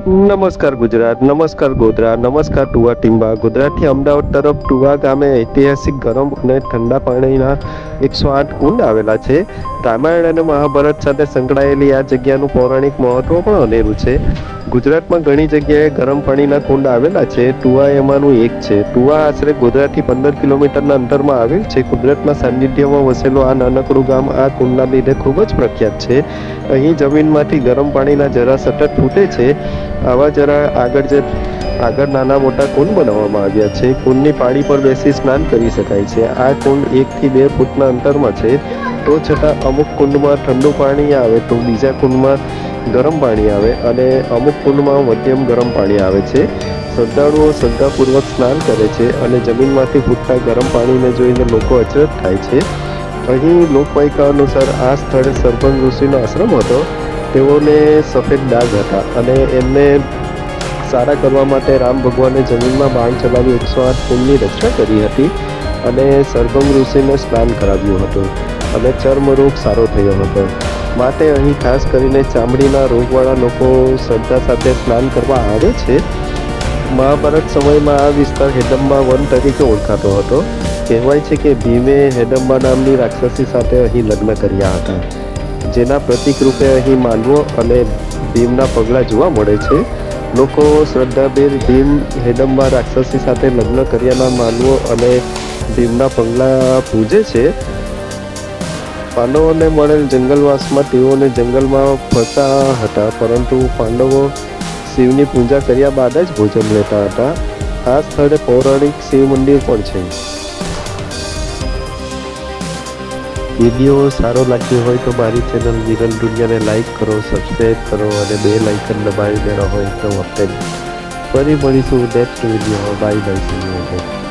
નમસ્કાર ગુજરાત, નમસ્કાર ગોધરા, નમસ્કાર ટુવા ટીંબા. ગુજરાતથી અમદાવાદ તરફ ટુવા ગામે ઐતિહાસિક ગરમ અને ઠંડા પાણીના 108 કુંડ આવેલા છે. રામાયણ અને મહાભારત સાથે સંકળાયેલી આ જગ્યાનું પૌરાણિક મહત્વ પણ અનેરું છે. ગુજરાતમાં ઘણી જગ્યાએ ગરમ પાણીના કુંડ આવેલા છે. ટુવા એમાંનું એક છે. ટુવા આશરે ગોધરાથી 15 કિલોમીટરના અંતરમાં આવેલ છે. કુદરતના સાનિધ્યમાં વસેલું આ નાનકડું ગામ આ કુંડના લીધે ખૂબ જ પ્રખ્યાત છે. અહીં જમીનમાંથી ગરમ પાણીના ઝરા સતત ફૂટે છે. આવા જરા આગળ નાના મોટા કુંડ બનાવવામાં આવ્યા છે. કુંડની પાળી પર બેસી સ્નાન કરી શકાય છે. આ કુંડ 1 થી 2 ફૂટના અંતરમાં છે. તો છતાં અમુક કુંડમાં ઠંડુ પાણી આવે તો બીજા કુંડમાં ગરમ પાણી આવે અને અમુક કુંડમાં મધ્યમ ગરમ પાણી આવે છે. શ્રદ્ધાળુઓ શ્રદ્ધાપૂર્વક સ્નાન કરે છે અને જમીનમાંથી ફૂટતા ગરમ પાણીને જોઈને લોકો અચરજ થાય છે. અહીં લોકવાયકા અનુસાર આ સ્થળે સરભંગ ઋષિનો આશ્રમ હતો. તેઓને સફેદ ડાઘ હતા અને એમને સારા કરવા માટે રામ ભગવાને જમીનમાં બાણ ચલાવી 108 કુંડની રચના કરી હતી અને સરભંગ ઋષિને સ્નાન કરાવ્યું હતું અને ચર્મરોગ સારો થયો હતો. માટે અહીં ખાસ કરીને ચામડીના રોગવાળા લોકો શ્રદ્ધા સાથે સ્નાન કરવા આવે છે. મહાભારત સમયમાં આ વિસ્તાર હેડમ્બા વન તરીકે ઓળખાતો હતો. કહેવાય છે કે ભીમે હેડમ્બા નામની રાક્ષસી સાથે અહીં લગ્ન કર્યા હતા, જેના પ્રતીક રૂપે અહીં માનવો અને ભીમના પગલાં જોવા મળે છે. લોકો શ્રદ્ધાભેર ભીમ હેડમ્બા રાક્ષસી સાથે લગ્ન કર્યાના માનવો અને ભીમના પગલાં પૂજે છે. પાંડવોને મળેલ જંગલવાસમાં તેઓને જંગલમાં ફરતા હતા, પરંતુ પાંડવો શિવની પૂજા કર્યા બાદ જ ભોજન લેતા હતા. આ સ્થળે પૌરાણિક શિવ મંદિર પણ છે. વિડીયો સારો લાગ્યો હોય તો મારી ચેનલ વિરલ દુનિયાને લાઈક કરો, સબસ્ક્રાઈબ કરો અને બેલ આઇકન દબાવી દેવા હોય તો ફરી મળીશું નેક્સ્ટ વિડીયો. Bye bye.